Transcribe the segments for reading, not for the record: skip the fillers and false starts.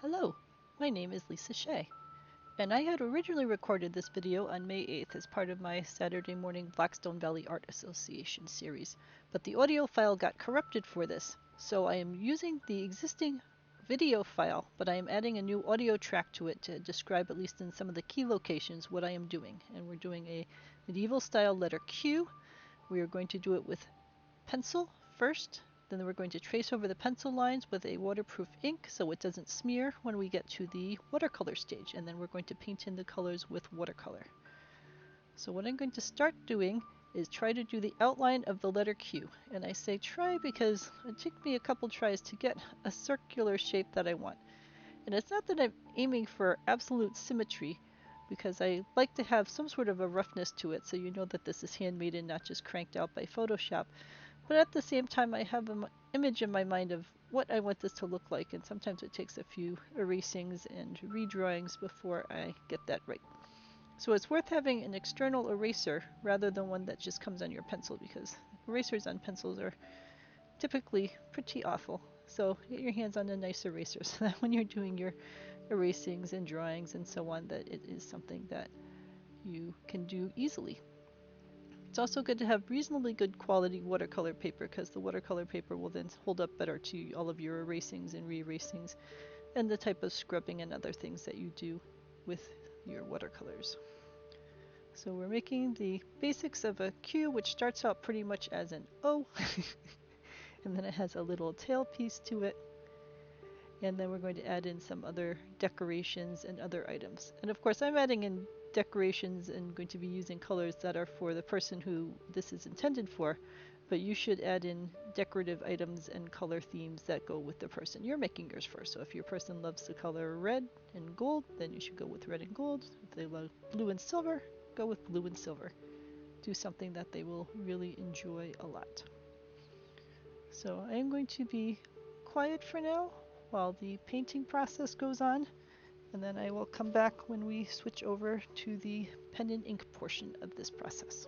Hello, my name is Lisa Shea, and I had originally recorded this video on May 8th as part of my Saturday morning Blackstone Valley Art Association series, but the audio file got corrupted for this, so I am using the existing video file, but I am adding a new audio track to it to describe, at least in some of the key locations, what I am doing. And we're doing a medieval style letter Q. We are going to do it with pencil first, then we're going to trace over the pencil lines with a waterproof ink so it doesn't smear when we get to the watercolor stage, and then we're going to paint in the colors with watercolor. So what I'm going to start doing is try to do the outline of the letter Q, and I say try because it took me a couple tries to get a circular shape that I want. And it's not that I'm aiming for absolute symmetry, because I like to have some sort of a roughness to it so you know that this is handmade and not just cranked out by Photoshop. But at the same time, I have an image in my mind of what I want this to look like, and sometimes it takes a few erasings and redrawings before I get that right. So it's worth having an external eraser rather than one that just comes on your pencil, because erasers on pencils are typically pretty awful. So get your hands on a nice eraser so that when you're doing your erasings and drawings and so on, that it is something that you can do easily. It's also good to have reasonably good quality watercolor paper, because the watercolor paper will then hold up better to all of your erasings and re-erasings and the type of scrubbing and other things that you do with your watercolors. So we're making the basics of a Q, which starts out pretty much as an O and then it has a little tail piece to it, and then we're going to add in some other decorations and other items. And of course I'm adding in decorations and going to be using colors that are for the person who this is intended for, but you should add in decorative items and color themes that go with the person you're making yours for. So if your person loves the color red and gold, then you should go with red and gold. If they love blue and silver, go with blue and silver. Do something that they will really enjoy a lot. So I am going to be quiet for now while the painting process goes on, and then I will come back when we switch over to the pen and ink portion of this process.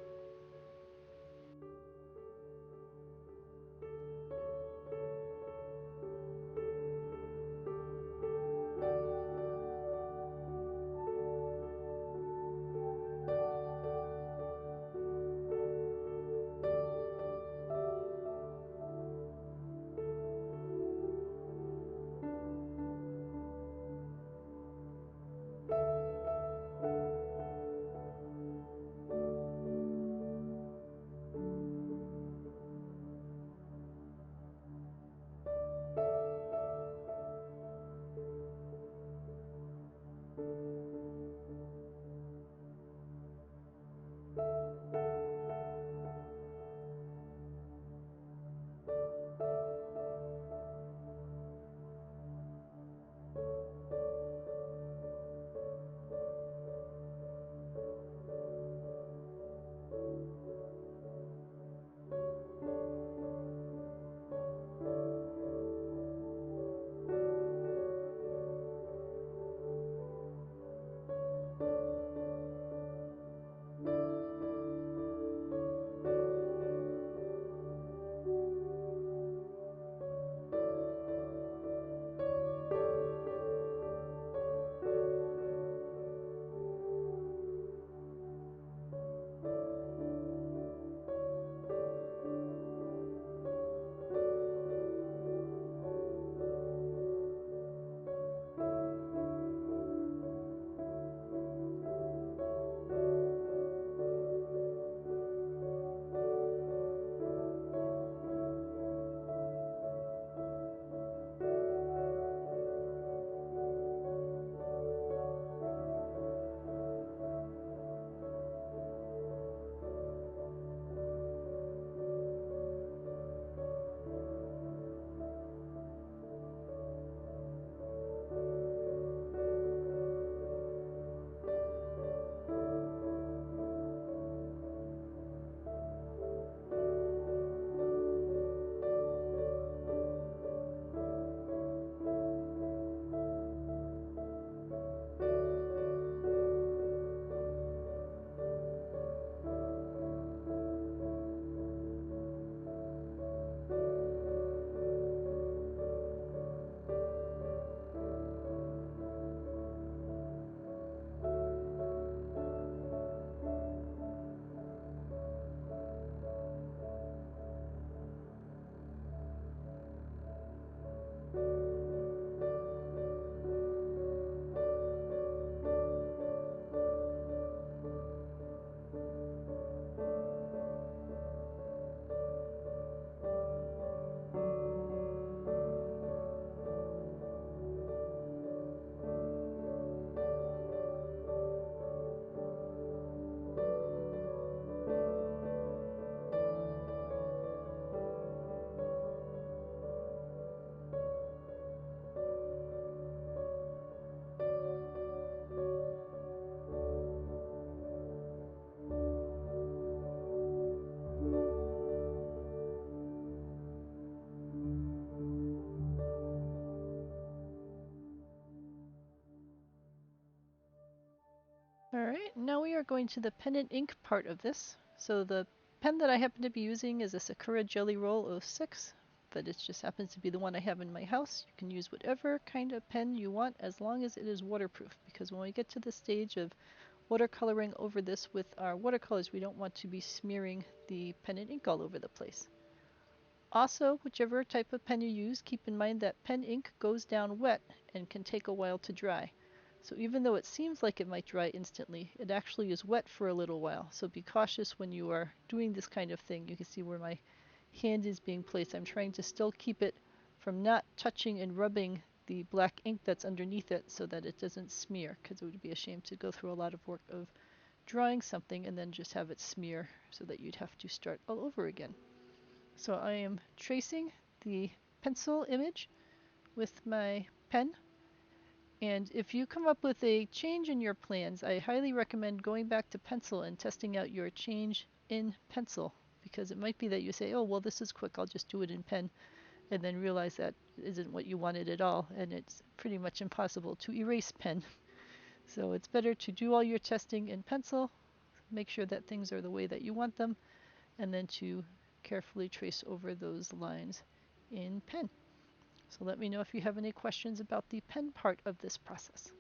Alright, now we are going to the pen and ink part of this. So the pen that I happen to be using is a Sakura Jelly Roll 06, but it just happens to be the one I have in my house. You can use whatever kind of pen you want as long as it is waterproof, because when we get to the stage of watercoloring over this with our watercolors, we don't want to be smearing the pen and ink all over the place. Also, whichever type of pen you use, keep in mind that pen ink goes down wet and can take a while to dry. So even though it seems like it might dry instantly, it actually is wet for a little while. So be cautious when you are doing this kind of thing. You can see where my hand is being placed. I'm trying to still keep it from not touching and rubbing the black ink that's underneath it so that it doesn't smear, because it would be a shame to go through a lot of work of drawing something and then just have it smear so that you'd have to start all over again. So I am tracing the pencil image with my pen. And if you come up with a change in your plans, I highly recommend going back to pencil and testing out your change in pencil, because it might be that you say, oh, well, this is quick, I'll just do it in pen, and then realize that isn't what you wanted at all, and it's pretty much impossible to erase pen. So it's better to do all your testing in pencil, make sure that things are the way that you want them, and then to carefully trace over those lines in pen. So let me know if you have any questions about the pen part of this process.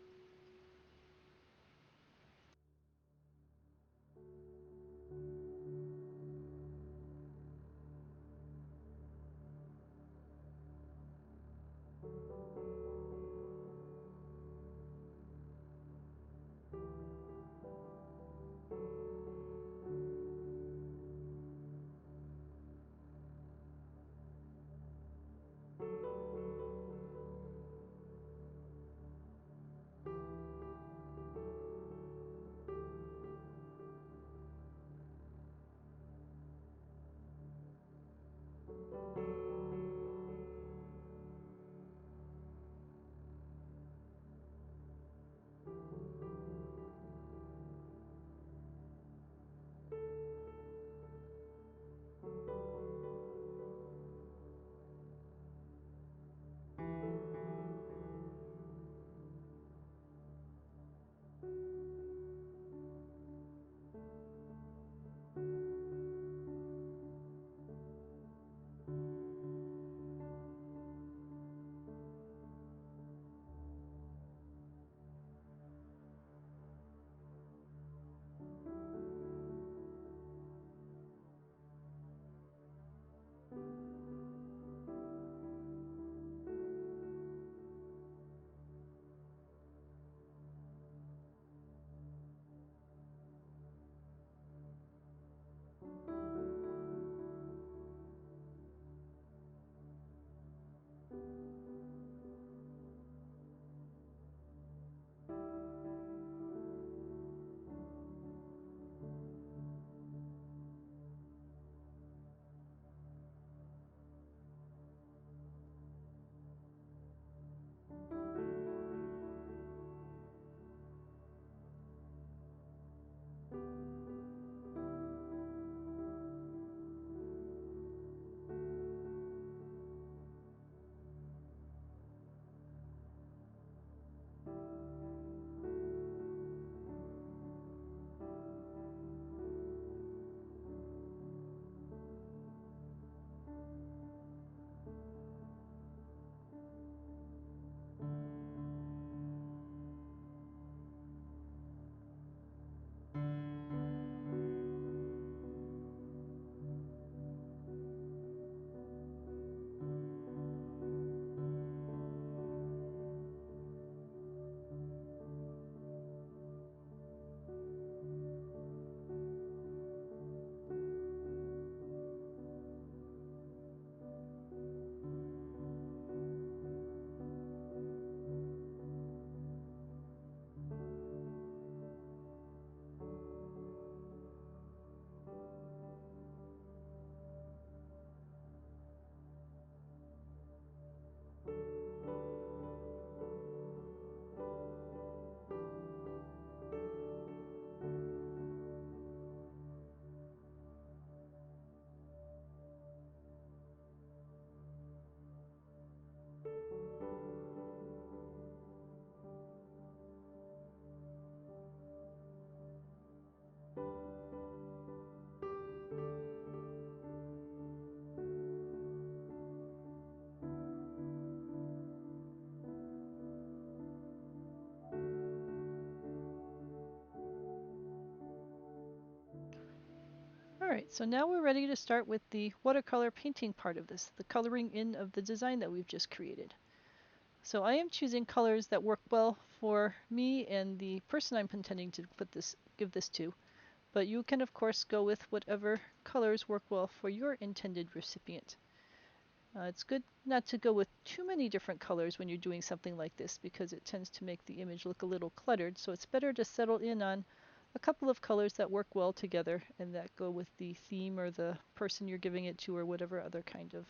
Alright, so now we're ready to start with the watercolor painting part of this, the coloring in of the design that we've just created. So I am choosing colors that work well for me and the person I'm intending to give this to, but you can of course go with whatever colors work well for your intended recipient. It's good not to go with too many different colors when you're doing something like this because it tends to make the image look a little cluttered, so it's better to settle in on a couple of colors that work well together and that go with the theme or the person you're giving it to or whatever other kind of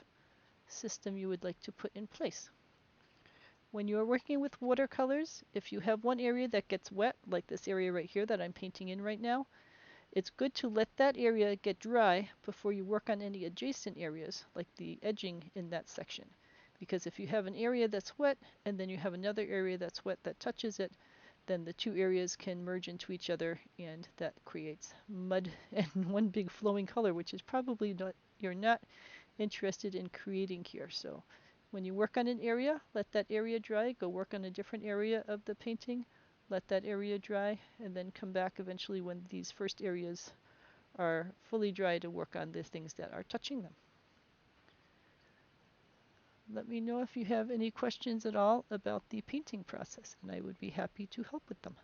system you would like to put in place. When you're working with watercolors, if you have one area that gets wet, like this area right here that I'm painting in right now, it's good to let that area get dry before you work on any adjacent areas, like the edging in that section. Because if you have an area that's wet and then you have another area that's wet that touches it, then the two areas can merge into each other and that creates mud and one big flowing color, which is probably not, you're not interested in creating here. So when you work on an area, let that area dry, go work on a different area of the painting, let that area dry, and then come back eventually when these first areas are fully dry to work on the things that are touching them. Let me know if you have any questions at all about the painting process, and I would be happy to help with them.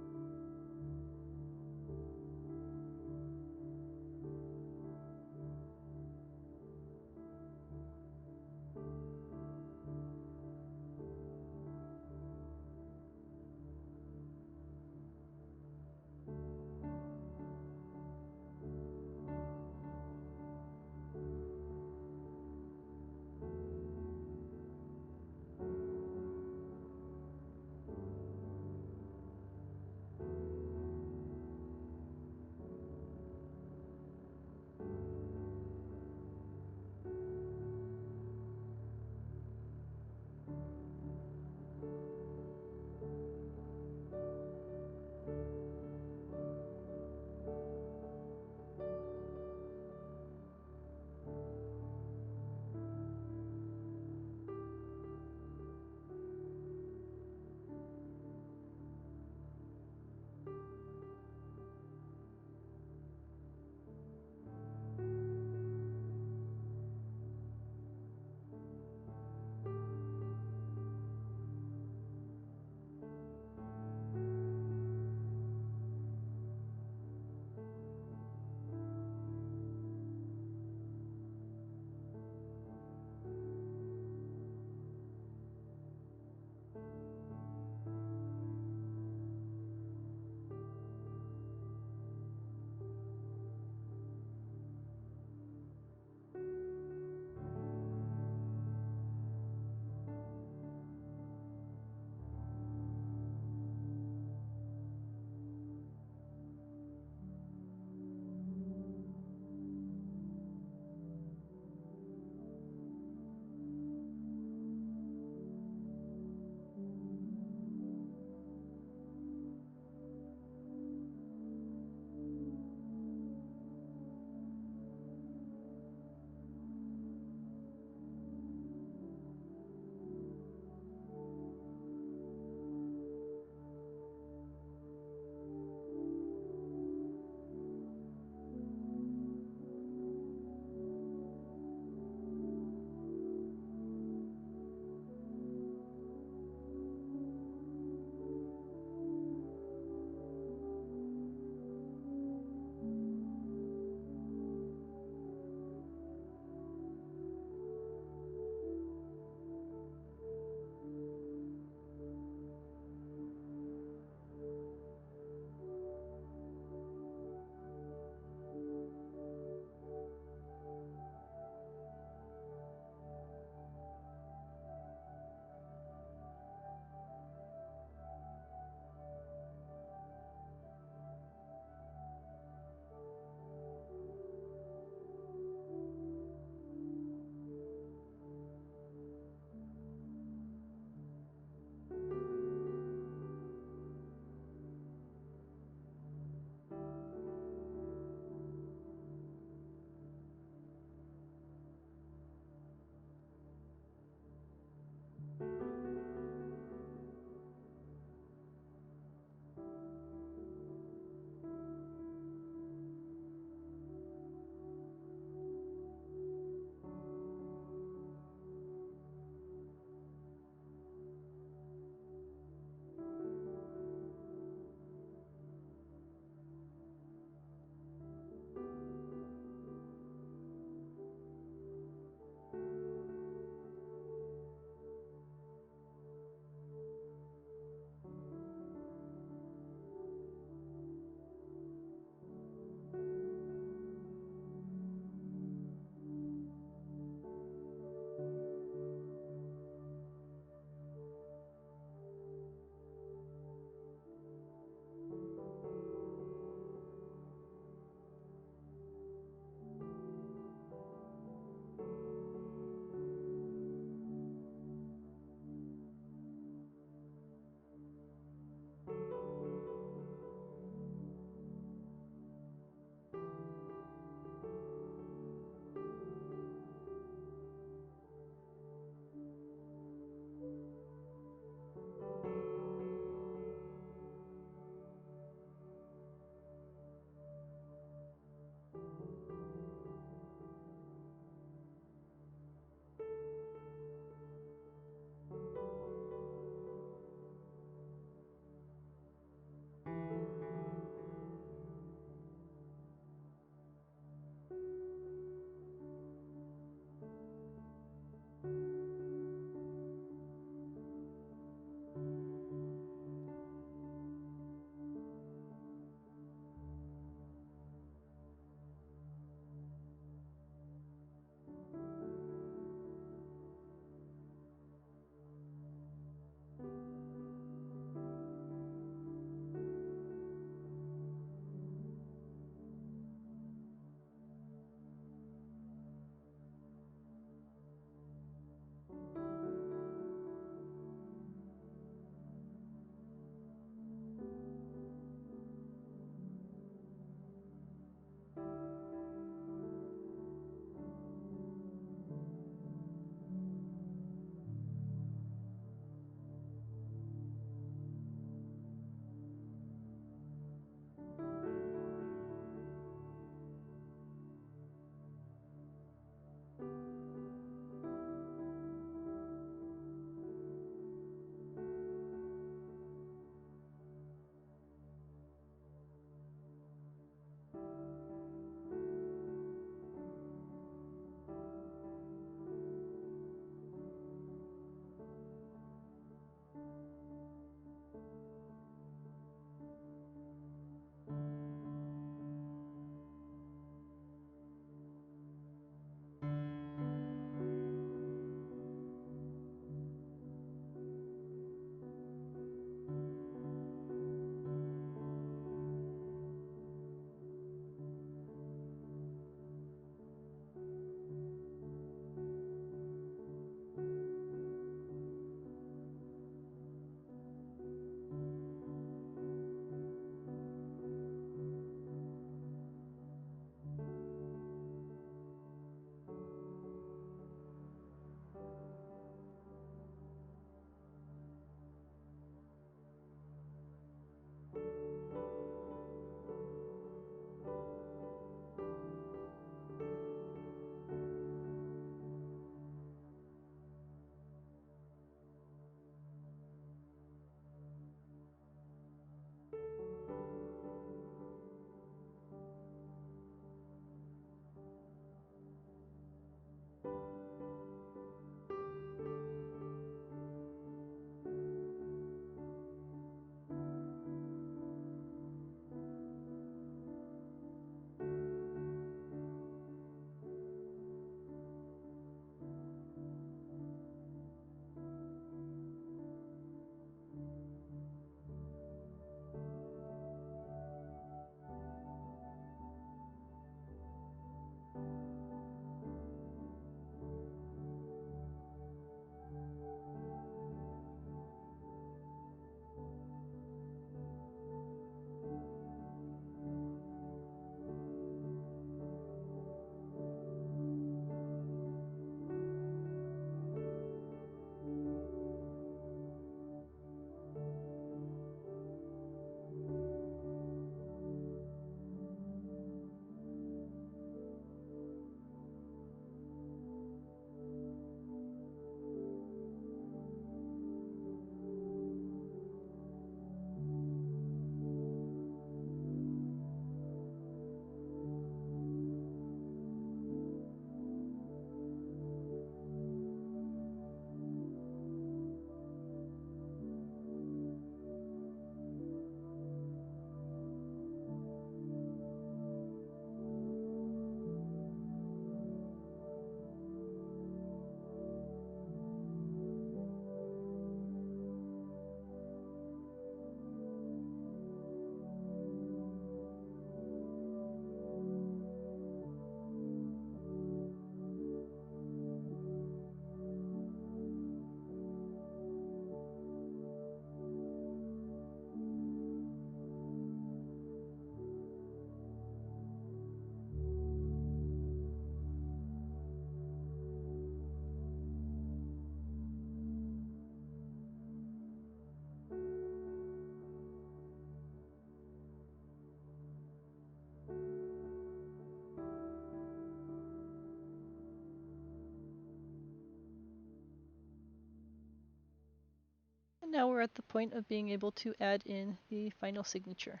now we're at the point of being able to add in the final signature.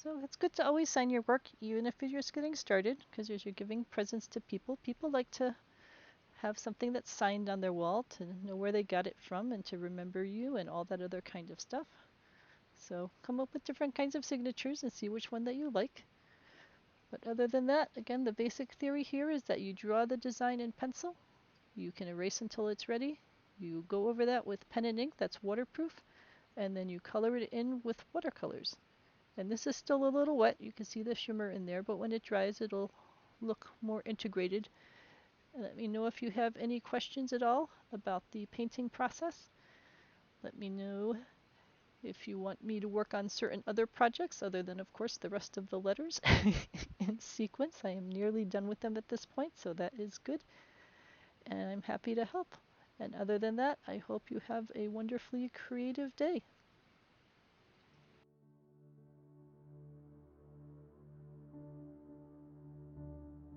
So it's good to always sign your work, even if you're just getting started, because as you're giving presents to people, people like to have something that's signed on their wall to know where they got it from and to remember you and all that other kind of stuff. So come up with different kinds of signatures and see which one that you like. But other than that, again, the basic theory here is that you draw the design in pencil, you can erase until it's ready, you go over that with pen and ink that's waterproof, and then you color it in with watercolors. And this is still a little wet, you can see the shimmer in there, but when it dries it'll look more integrated. And let me know if you have any questions at all about the painting process. Let me know if you want me to work on certain other projects other than, of course, the rest of the letters in sequence. I am nearly done with them at this point, so that is good. And I'm happy to help. And other than that, I hope you have a wonderfully creative day.